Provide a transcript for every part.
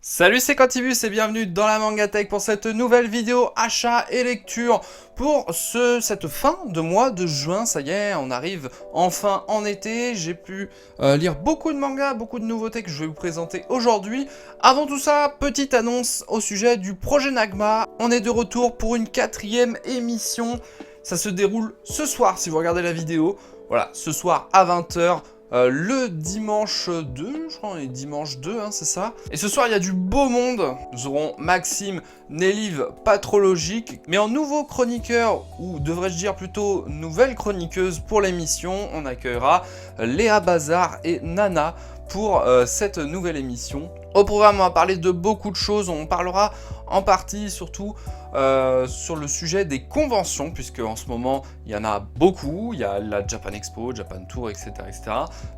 Salut, c'est Quantibus et bienvenue dans la Mangatech pour cette nouvelle vidéo achat et lecture pour cette fin de mois de juin. Ça y est, on arrive enfin en été. J'ai pu lire beaucoup de mangas, beaucoup de nouveautés que je vais vous présenter aujourd'hui. Avant tout ça, petite annonce au sujet du projet Nagma. On est de retour pour une 4e émission. Ça se déroule ce soir si vous regardez la vidéo. Voilà, ce soir à 20 h. Le dimanche 2, je crois, on est dimanche 2, hein, c'est ça. Et ce soir, il y a du beau monde. Nous aurons Maxime, Nélive, Patrologique. Mais en nouveau chroniqueur, ou devrais-je dire plutôt nouvelle chroniqueuse pour l'émission, on accueillera Léa Bazar et Nana pour cette nouvelle émission. Au programme, on va parler de beaucoup de choses. On parlera en partie, surtout, sur le sujet des conventions, puisque en ce moment, il y en a beaucoup. Il y a la Japan Expo, Japan Tour, etc., etc.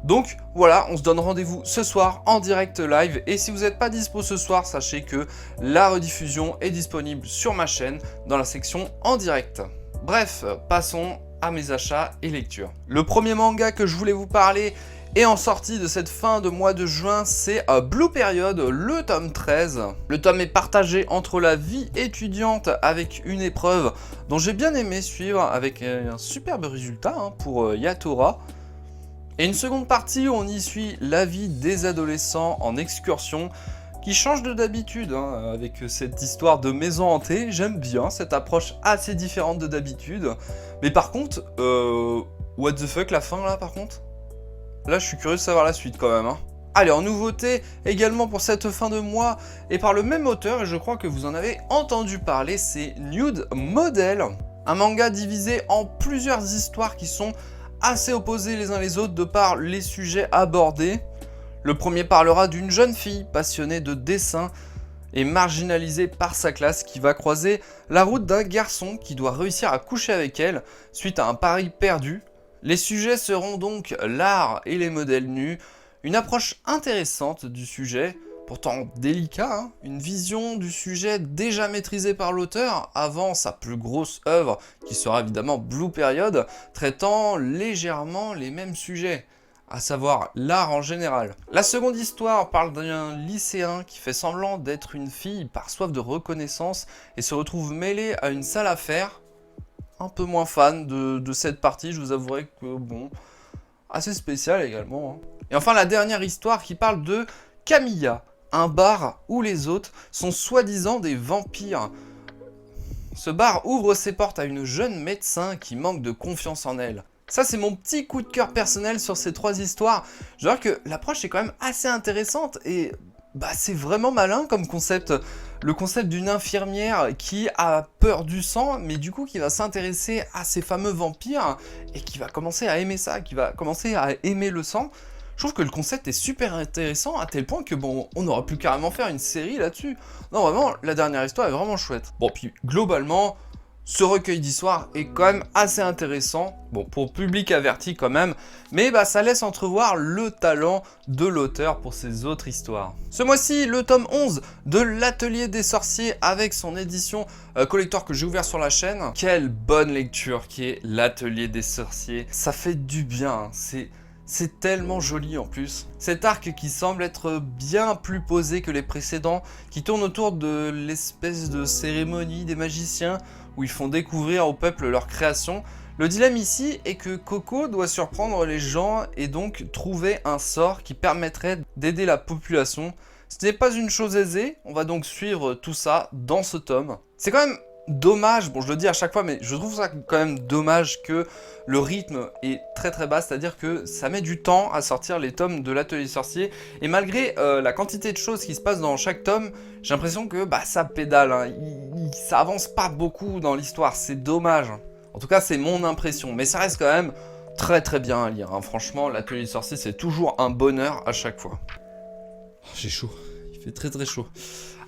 Donc, voilà, on se donne rendez-vous ce soir en direct live. Et si vous n'êtes pas dispo ce soir, sachez que la rediffusion est disponible sur ma chaîne, dans la section en direct. Bref, passons à mes achats et lectures. Le premier manga que je voulais vous parler et en sortie de cette fin de mois de juin, c'est Blue Period, le tome 13. Le tome est partagé entre la vie étudiante avec une épreuve dont j'ai bien aimé suivre avec un superbe résultat pour Yatora. Et une seconde partie où on y suit la vie des adolescents en excursion qui change de d'habitude avec cette histoire de maison hantée. J'aime bien cette approche assez différente de d'habitude. Mais par contre, what the fuck la fin là par contre ? Là, je suis curieux de savoir la suite quand même. Allez, en nouveauté, également pour cette fin de mois, et par le même auteur, et je crois que vous en avez entendu parler, c'est Nude Model. Un manga divisé en plusieurs histoires qui sont assez opposées les uns les autres de par les sujets abordés. Le premier parlera d'une jeune fille passionnée de dessin et marginalisée par sa classe qui va croiser la route d'un garçon qui doit réussir à coucher avec elle suite à un pari perdu. Les sujets seront donc l'art et les modèles nus, une approche intéressante du sujet, pourtant délicat, une vision du sujet déjà maîtrisée par l'auteur avant sa plus grosse œuvre, qui sera évidemment Blue Period, traitant légèrement les mêmes sujets, à savoir l'art en général. La seconde histoire parle d'un lycéen qui fait semblant d'être une fille par soif de reconnaissance et se retrouve mêlé à une sale affaire. Un peu moins fan de cette partie, je vous avouerai que bon, assez spécial également. Et enfin la dernière histoire qui parle de Camilla, un bar où les hôtes sont soi-disant des vampires. Ce bar ouvre ses portes à une jeune médecin qui manque de confiance en elle. Ça c'est mon petit coup de cœur personnel sur ces trois histoires. Je vois que l'approche est quand même assez intéressante et c'est vraiment malin comme concept. Le concept d'une infirmière qui a peur du sang, mais du coup qui va s'intéresser à ces fameux vampires et qui va commencer à aimer ça, qui va commencer à aimer le sang. Je trouve que le concept est super intéressant à tel point que bon, on aurait pu carrément faire une série là-dessus. Non vraiment, la dernière histoire est vraiment chouette. Bon puis globalement, ce recueil d'histoires est quand même assez intéressant, bon pour public averti quand même, mais ça laisse entrevoir le talent de l'auteur pour ses autres histoires. Ce mois-ci, le tome 11 de l'Atelier des Sorciers avec son édition collector que j'ai ouvert sur la chaîne. Quelle bonne lecture qui est l'Atelier des Sorciers, ça fait du bien, c'est tellement joli en plus. Cet arc qui semble être bien plus posé que les précédents, qui tourne autour de l'espèce de cérémonie des magiciens, où ils font découvrir au peuple leur création. Le dilemme ici est que Coco doit surprendre les gens et donc trouver un sort qui permettrait d'aider la population. Ce n'est pas une chose aisée, on va donc suivre tout ça dans ce tome. C'est quand même dommage, bon je le dis à chaque fois, mais je trouve ça quand même dommage que le rythme est très très bas, c'est-à-dire que ça met du temps à sortir les tomes de l'Atelier Sorcier, et malgré la quantité de choses qui se passent dans chaque tome, j'ai l'impression que ça pédale, ça avance pas beaucoup dans l'histoire, c'est dommage. En tout cas c'est mon impression, mais ça reste quand même très très bien à lire, franchement l'Atelier Sorcier c'est toujours un bonheur à chaque fois. J'ai chaud, il fait très très chaud.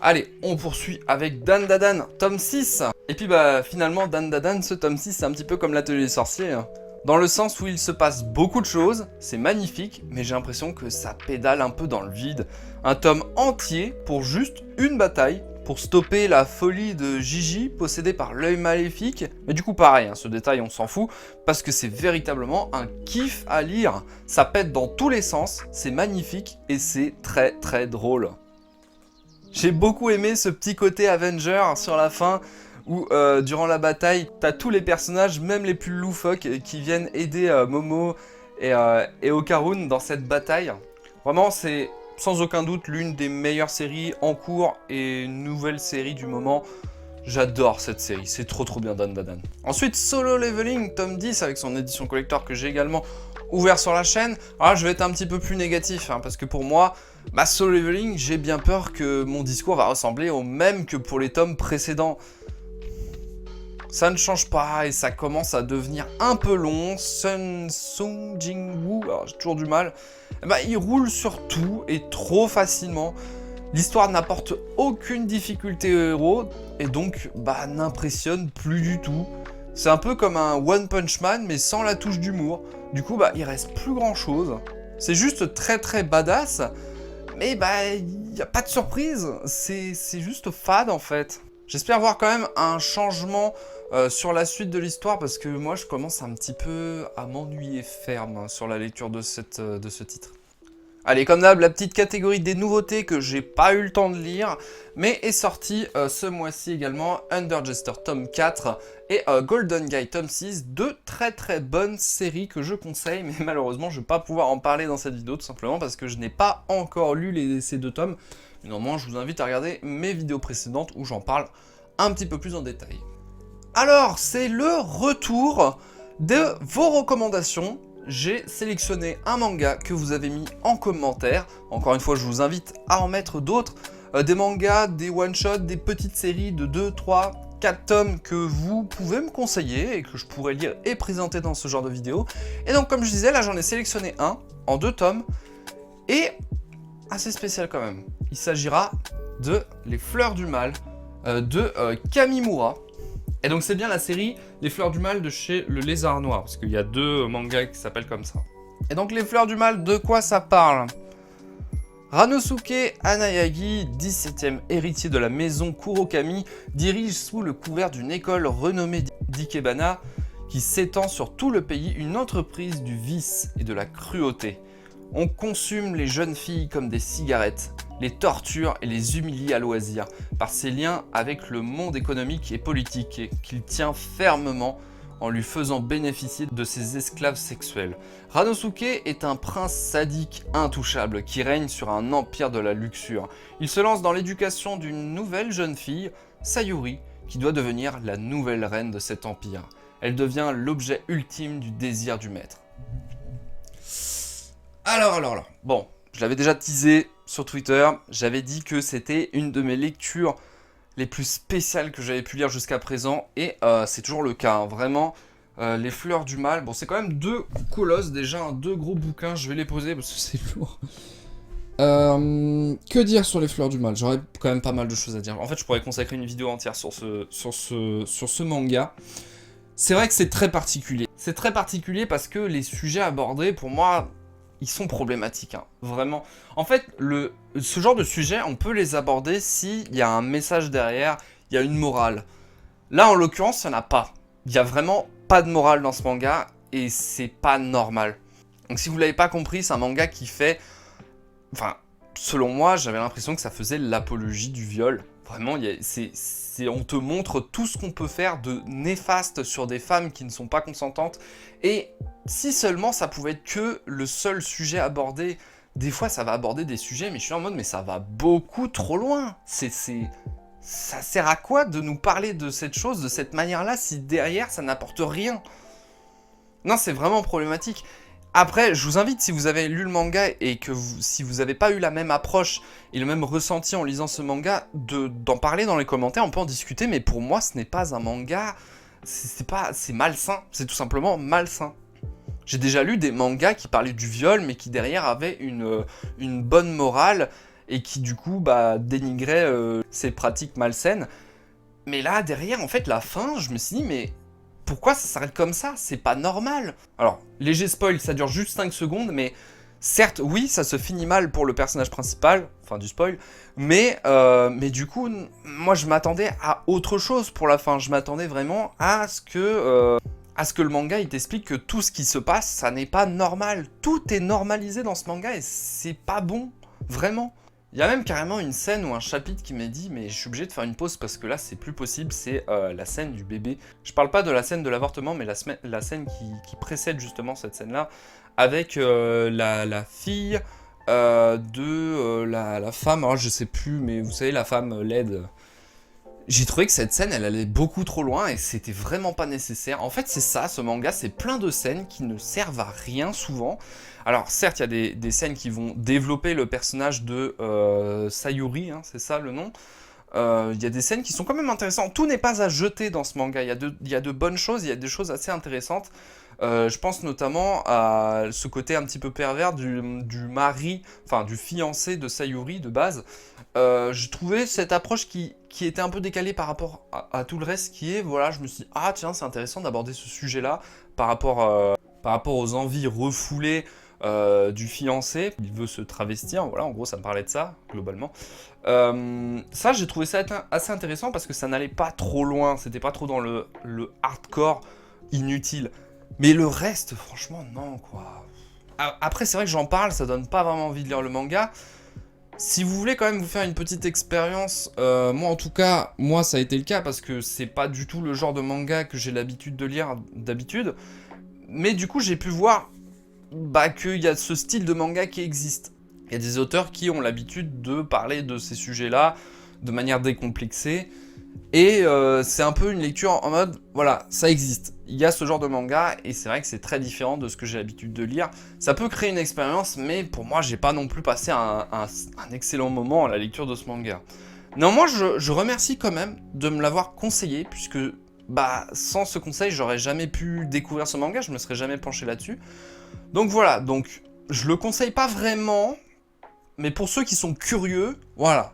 Allez, on poursuit avec Dan Dadan, tome 6. Et puis finalement, Dan Dadan, ce tome 6, c'est un petit peu comme l'Atelier des Sorciers. Dans le sens où il se passe beaucoup de choses, c'est magnifique, mais j'ai l'impression que ça pédale un peu dans le vide. Un tome entier pour juste une bataille, pour stopper la folie de Gigi, possédée par l'œil maléfique. Mais du coup pareil, ce détail on s'en fout, parce que c'est véritablement un kiff à lire. Ça pète dans tous les sens, c'est magnifique et c'est très très drôle. J'ai beaucoup aimé ce petit côté Avenger sur la fin, où durant la bataille, t'as tous les personnages, même les plus loufoques, qui viennent aider Momo et Okarun dans cette bataille. Vraiment, c'est sans aucun doute l'une des meilleures séries en cours et une nouvelle série du moment. J'adore cette série, c'est trop bien Dan. Ensuite, Solo Leveling, tome 10, avec son édition collector que j'ai également ouvert sur la chaîne. Alors là, je vais être un petit peu plus négatif, hein, parce que pour moi, Solo Leveling, j'ai bien peur que mon discours va ressembler au même que pour les tomes précédents. Ça ne change pas et ça commence à devenir un peu long. Sung Jin-woo, alors j'ai toujours du mal, il roule sur tout et trop facilement. L'histoire n'apporte aucune difficulté au héros et donc n'impressionne plus du tout. C'est un peu comme un One Punch Man mais sans la touche d'humour. Du coup il reste plus grand chose. C'est juste très badass, mais il n'y a pas de surprise. C'est juste fade en fait. J'espère voir quand même un changement sur la suite de l'histoire parce que moi je commence un petit peu à m'ennuyer ferme sur la lecture de ce titre. Allez, comme d'hab, la petite catégorie des nouveautés que j'ai pas eu le temps de lire, mais est sortie ce mois-ci également, Underjester tome 4 et Golden Guy tome 6, deux très bonnes séries que je conseille, mais malheureusement je vais pas pouvoir en parler dans cette vidéo tout simplement parce que je n'ai pas encore lu ces deux tomes. Mais normalement je vous invite à regarder mes vidéos précédentes où j'en parle un petit peu plus en détail. Alors, c'est le retour de vos recommandations. J'ai sélectionné un manga que vous avez mis en commentaire. Encore une fois, je vous invite à en mettre d'autres. Des mangas, des one-shots, des petites séries de 2, 3, 4 tomes que vous pouvez me conseiller et que je pourrais lire et présenter dans ce genre de vidéo. Et donc, comme je disais, là, j'en ai sélectionné un en 2 tomes. Et assez spécial quand même. Il s'agira de Les Fleurs du Mal de Kamimura. Et donc c'est bien la série Les Fleurs du Mal de chez Le Lézard Noir, parce qu'il y a 2 mangas qui s'appellent comme ça. Et donc Les Fleurs du Mal, de quoi ça parle? Ranosuke Hanayagi, 17e héritier de la maison Kurokami, dirige sous le couvert d'une école renommée d'Ikebana qui s'étend sur tout le pays une entreprise du vice et de la cruauté. On consume les jeunes filles comme des cigarettes, les torture et les humilie à loisir par ses liens avec le monde économique et politique qu'il tient fermement en lui faisant bénéficier de ses esclaves sexuels. Ranosuke est un prince sadique intouchable qui règne sur un empire de la luxure. Il se lance dans l'éducation d'une nouvelle jeune fille, Sayuri, qui doit devenir la nouvelle reine de cet empire. Elle devient l'objet ultime du désir du maître. Alors, bon, je l'avais déjà teasé sur Twitter, j'avais dit que c'était une de mes lectures les plus spéciales que j'avais pu lire jusqu'à présent, et c'est toujours le cas, hein. Vraiment, Les Fleurs du Mal, bon c'est quand même 2 colosses déjà, hein, 2 gros bouquins, je vais les poser parce que c'est lourd. Que dire sur Les Fleurs du Mal? J'aurais quand même pas mal de choses à dire. En fait, je pourrais consacrer une vidéo entière sur ce manga. C'est vrai que c'est très particulier. C'est très particulier parce que les sujets abordés, pour moi, ils sont problématiques, hein, vraiment. En fait, ce genre de sujet, on peut les aborder s'il y a un message derrière, il y a une morale. Là, en l'occurrence, il n'y en a pas. Il n'y a vraiment pas de morale dans ce manga, et c'est pas normal. Donc si vous l'avez pas compris, c'est un manga qui fait... Enfin, selon moi, j'avais l'impression que ça faisait l'apologie du viol. Vraiment, on te montre tout ce qu'on peut faire de néfaste sur des femmes qui ne sont pas consentantes. Et si seulement ça pouvait être que le seul sujet abordé, des fois ça va aborder des sujets, mais je suis en mode, mais ça va beaucoup trop loin. Ça sert à quoi de nous parler de cette chose de cette manière-là si derrière ça n'apporte rien? Non, c'est vraiment problématique. Après, je vous invite, si vous avez lu le manga et que si vous n'avez pas eu la même approche et le même ressenti en lisant ce manga, d'en parler dans les commentaires, on peut en discuter, mais pour moi, ce n'est pas un manga, c'est malsain, c'est tout simplement malsain. J'ai déjà lu des mangas qui parlaient du viol, mais qui derrière avaient une bonne morale et qui du coup dénigraient ces pratiques malsaines. Mais là, derrière, en fait, la fin, je me suis dit, mais... pourquoi ça s'arrête comme ça? C'est pas normal. Alors, léger spoil, ça dure juste 5 secondes, mais certes, oui, ça se finit mal pour le personnage principal, enfin du spoil, mais du coup, moi je m'attendais à autre chose pour la fin. Je m'attendais vraiment à ce que le manga il t'explique que tout ce qui se passe, ça n'est pas normal. Tout est normalisé dans ce manga et c'est pas bon, vraiment. Il y a même carrément une scène ou un chapitre qui m'a dit mais je suis obligé de faire une pause parce que là c'est plus possible, c'est la scène du bébé. Je parle pas de la scène de l'avortement mais la scène qui précède justement cette scène-là avec la fille de la femme, alors je sais plus mais vous savez la femme laide. J'ai trouvé que cette scène elle allait beaucoup trop loin et c'était vraiment pas nécessaire. En fait c'est ça, ce manga, c'est plein de scènes qui ne servent à rien souvent. Alors certes, il y a des scènes qui vont développer le personnage de Sayuri, hein, c'est ça le nom. Il y a des scènes qui sont quand même intéressantes. Tout n'est pas à jeter dans ce manga, il y a de bonnes choses, il y a des choses assez intéressantes. Je pense notamment à ce côté un petit peu pervers du mari, enfin du fiancé de Sayuri de base. J'ai trouvé cette approche qui était un peu décalée par rapport à tout le reste qui est, voilà, je me suis dit, ah tiens, c'est intéressant d'aborder ce sujet-là par rapport aux envies refoulées du fiancé, il veut se travestir, voilà, en gros ça me parlait de ça, globalement. Ça, j'ai trouvé ça assez intéressant parce que ça n'allait pas trop loin, c'était pas trop dans le hardcore inutile. Mais le reste, franchement, non, quoi. Après, c'est vrai que j'en parle, ça donne pas vraiment envie de lire le manga. Si vous voulez quand même vous faire une petite expérience, moi en tout cas, moi ça a été le cas parce que c'est pas du tout le genre de manga que j'ai l'habitude de lire d'habitude. Mais du coup, j'ai pu voir qu'il y a ce style de manga qui existe. Il y a des auteurs qui ont l'habitude de parler de ces sujets-là de manière décomplexée. Et c'est un peu une lecture en mode, voilà, ça existe. Il y a ce genre de manga et c'est vrai que c'est très différent de ce que j'ai l'habitude de lire. Ça peut créer une expérience, mais pour moi, j'ai pas non plus passé un excellent moment à la lecture de ce manga. Néanmoins, je remercie quand même de me l'avoir conseillé, puisque sans ce conseil, j'aurais jamais pu découvrir ce manga, je me serais jamais penché là-dessus. Donc voilà, donc je le conseille pas vraiment, mais pour ceux qui sont curieux, voilà,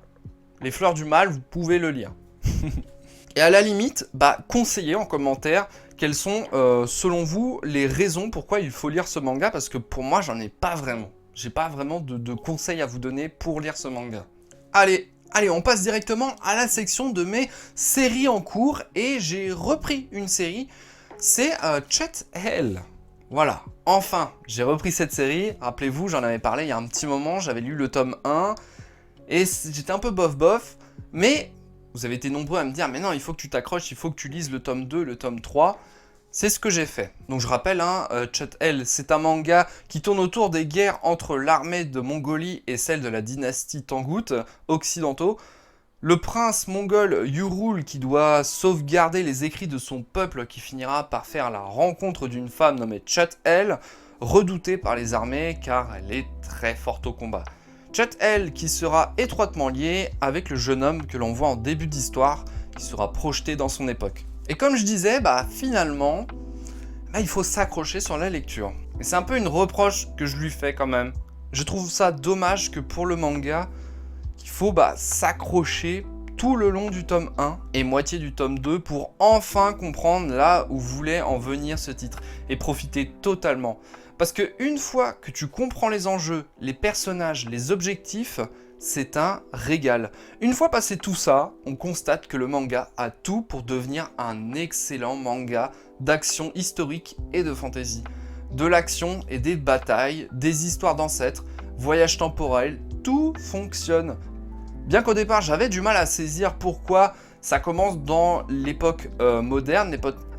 Les Fleurs du Mal, vous pouvez le lire. Et à la limite, conseillez en commentaire quelles sont, selon vous, les raisons pourquoi il faut lire ce manga, parce que pour moi, j'en ai pas vraiment. J'ai pas vraiment de conseils à vous donner pour lire ce manga. Allez, on passe directement à la section de mes séries en cours, et j'ai repris une série, c'est Chat Hell. Voilà, enfin, j'ai repris cette série. Rappelez-vous, j'en avais parlé il y a un petit moment, j'avais lu le tome 1, et j'étais un peu bof, mais vous avez été nombreux à me dire « Mais non, il faut que tu t'accroches, il faut que tu lises le tome 2, le tome 3 ». C'est ce que j'ai fait. Donc je rappelle, Chat Hell, c'est un manga qui tourne autour des guerres entre l'armée de Mongolie et celle de la dynastie Tangout, occidentaux. Le prince mongol Yurul qui doit sauvegarder les écrits de son peuple qui finira par faire la rencontre d'une femme nommée Chat Hell, redoutée par les armées car elle est très forte au combat. Chat Hell qui sera étroitement lié avec le jeune homme que l'on voit en début d'histoire, qui sera projeté dans son époque. Et comme je disais, finalement, il faut s'accrocher sur la lecture. Et c'est un peu une reproche que je lui fais quand même. Je trouve ça dommage que pour le manga, il faut s'accrocher tout le long du tome 1 et moitié du tome 2 pour enfin comprendre là où voulait en venir ce titre et profiter totalement. Parce que une fois que tu comprends les enjeux, les personnages, les objectifs, c'est un régal. Une fois passé tout ça, on constate que le manga a tout pour devenir un excellent manga d'action historique et de fantasy. De l'action et des batailles, des histoires d'ancêtres, voyages temporels, tout fonctionne. Bien qu'au départ j'avais du mal à saisir pourquoi ça commence dans l'époque moderne,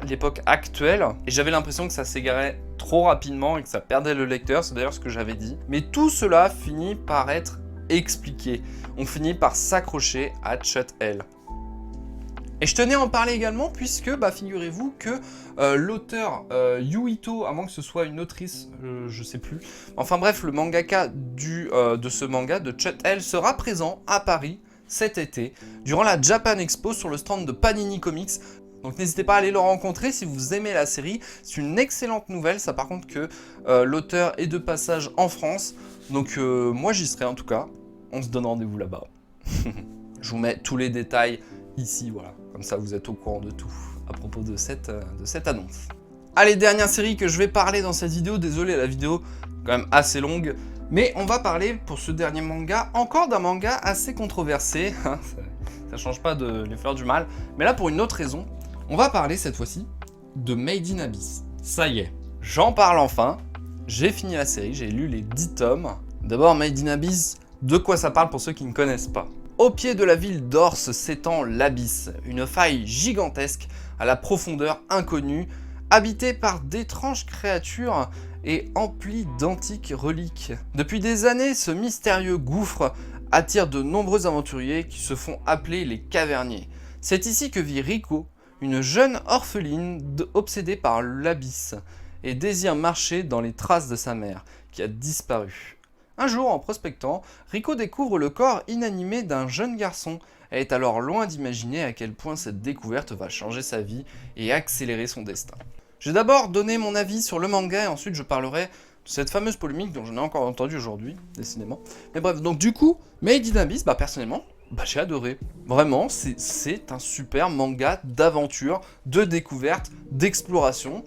l'époque actuelle, et j'avais l'impression que ça s'égarait trop rapidement et que ça perdait le lecteur, c'est d'ailleurs ce que j'avais dit. Mais tout cela finit par être expliqué. On finit par s'accrocher à Chat Hell. Et je tenais à en parler également puisque, figurez-vous que l'auteur Yuito, à moins que ce soit une autrice, je sais plus, enfin bref, le mangaka de ce manga, de Chat Hell, sera présent à Paris cet été, durant la Japan Expo sur le stand de Panini Comics. Donc n'hésitez pas à aller le rencontrer si vous aimez la série. C'est une excellente nouvelle, ça par contre que l'auteur est de passage en France. Donc moi j'y serai en tout cas. On se donne rendez-vous là-bas. Je vous mets tous les détails ici, voilà. Comme ça vous êtes au courant de tout à propos de cette annonce. Allez, dernière série que je vais parler dans cette vidéo. Désolé, la vidéo quand même assez longue. Mais on va parler pour ce dernier manga, encore d'un manga assez controversé. Ça change pas de Les Fleurs du Mal. Mais là pour une autre raison. On va parler cette fois-ci de Made in Abyss. Ça y est, j'en parle enfin. J'ai fini la série, j'ai lu les 10 tomes. D'abord, Made in Abyss, De quoi ça parle pour ceux qui ne connaissent pas? Au pied de la ville d'Ors s'étend l'Abysse, une faille gigantesque à la profondeur inconnue, habitée par d'étranges créatures et emplie d'antiques reliques. Depuis des années, ce mystérieux gouffre attire de nombreux aventuriers qui se font appeler les Caverniers. C'est ici que vit Rico, une jeune orpheline obsédée par l'Abysse et désire marcher dans les traces de sa mère, qui a disparu. Un jour, en prospectant, Rico découvre le corps inanimé d'un jeune garçon. Elle est alors loin d'imaginer à quel point cette découverte va changer sa vie et accélérer son destin. J'ai d'abord donné mon avis sur le manga et ensuite je parlerai de cette fameuse polémique dont j'en ai encore entendu aujourd'hui, décidément. Mais bref, donc du coup, Made in Abyss, personnellement, j'ai adoré. Vraiment, c'est un super manga d'aventure, de découverte, d'exploration.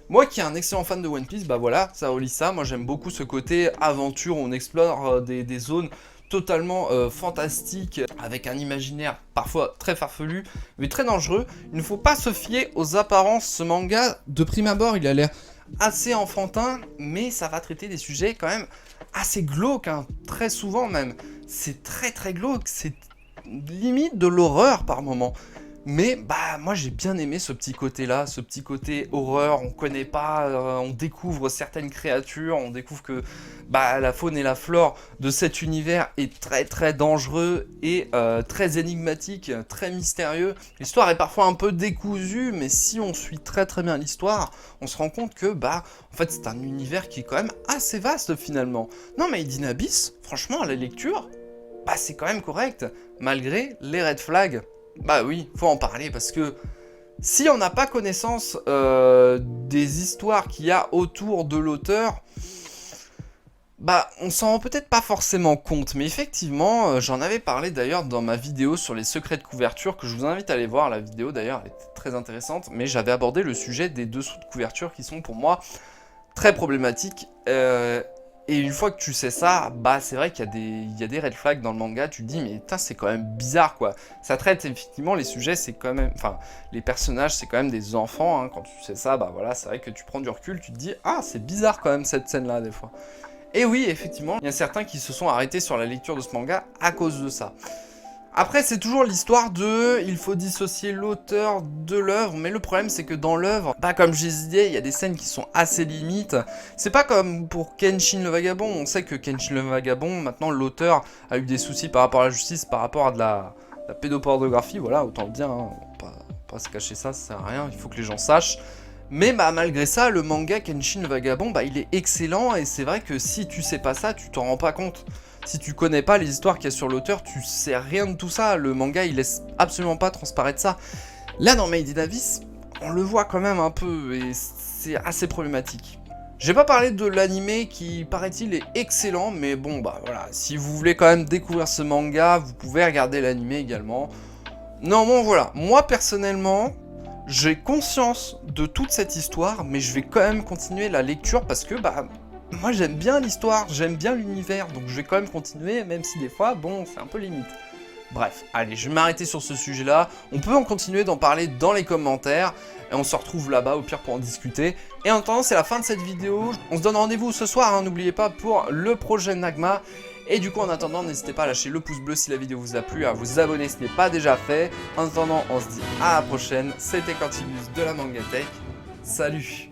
Moi qui est un excellent fan de One Piece, voilà, ça relie ça. Moi j'aime beaucoup ce côté aventure, où on explore des zones totalement fantastiques, avec un imaginaire parfois très farfelu, mais très dangereux. Il ne faut pas se fier aux apparences. Ce manga, de prime abord, il a l'air assez enfantin, mais ça va traiter des sujets quand même assez glauques, hein, très souvent même. C'est très glauque, c'est limite de l'horreur par moment. Mais moi j'ai bien aimé ce petit côté là, ce petit côté horreur, on connaît pas, on découvre certaines créatures, on découvre que la faune et la flore de cet univers est très dangereux et très énigmatique, très mystérieux. L'histoire est parfois un peu décousue, mais si on suit très bien l'histoire, on se rend compte que en fait c'est un univers qui est quand même assez vaste finalement. Non mais Made in Abyss, franchement à la lecture, c'est quand même correct, malgré les red flags. Oui, faut en parler parce que si on n'a pas connaissance des histoires qu'il y a autour de l'auteur, on s'en rend peut-être pas forcément compte. Mais effectivement, j'en avais parlé d'ailleurs dans ma vidéo sur les secrets de couverture, que je vous invite à aller voir. La vidéo d'ailleurs, elle était très intéressante, mais j'avais abordé le sujet des dessous de couverture qui sont pour moi très problématiques. Et une fois que tu sais ça, c'est vrai qu'il y a des red flags dans le manga, tu te dis mais putain c'est quand même bizarre quoi. Ça traite effectivement les sujets, c'est quand même, les personnages c'est quand même des enfants, hein. Quand tu sais ça, voilà, c'est vrai que tu prends du recul, tu te dis ah c'est bizarre quand même cette scène là des fois. Et oui effectivement, il y a certains qui se sont arrêtés sur la lecture de ce manga à cause de ça. Après, c'est toujours l'histoire de il faut dissocier l'auteur de l'œuvre, mais le problème c'est que dans l'œuvre, comme je disais, il y a des scènes qui sont assez limites. C'est pas comme pour Kenshin le Vagabond, on sait que Kenshin le Vagabond, maintenant l'auteur a eu des soucis par rapport à la justice, par rapport à de la pédopornographie, voilà, autant le dire, hein, pas se cacher ça sert à rien, il faut que les gens sachent. Mais malgré ça, le manga Kenshin le Vagabond, il est excellent, et c'est vrai que si tu sais pas ça, tu t'en rends pas compte. Si tu connais pas les histoires qu'il y a sur l'auteur, tu sais rien de tout ça. Le manga, il laisse absolument pas transparaître ça. Là, dans Made in Abyss, on le voit quand même un peu, et c'est assez problématique. J'ai pas parlé de l'anime qui, paraît-il, est excellent, mais voilà. Si vous voulez quand même découvrir ce manga, vous pouvez regarder l'anime également. Non, voilà. Moi, personnellement, j'ai conscience de toute cette histoire, mais je vais quand même continuer la lecture parce que, moi j'aime bien l'histoire, j'aime bien l'univers, donc je vais quand même continuer, même si des fois, c'est un peu limite. Bref, allez, je vais m'arrêter sur ce sujet-là. On peut en continuer d'en parler dans les commentaires, et on se retrouve là-bas au pire pour en discuter. Et en attendant, c'est la fin de cette vidéo. On se donne rendez-vous ce soir, hein, n'oubliez pas, pour le projet Nagma. Et du coup, en attendant, n'hésitez pas à lâcher le pouce bleu si la vidéo vous a plu, à vous abonner si ce n'est pas déjà fait. En attendant, on se dit à la prochaine. C'était Quantibus de la Manga Tech. Salut!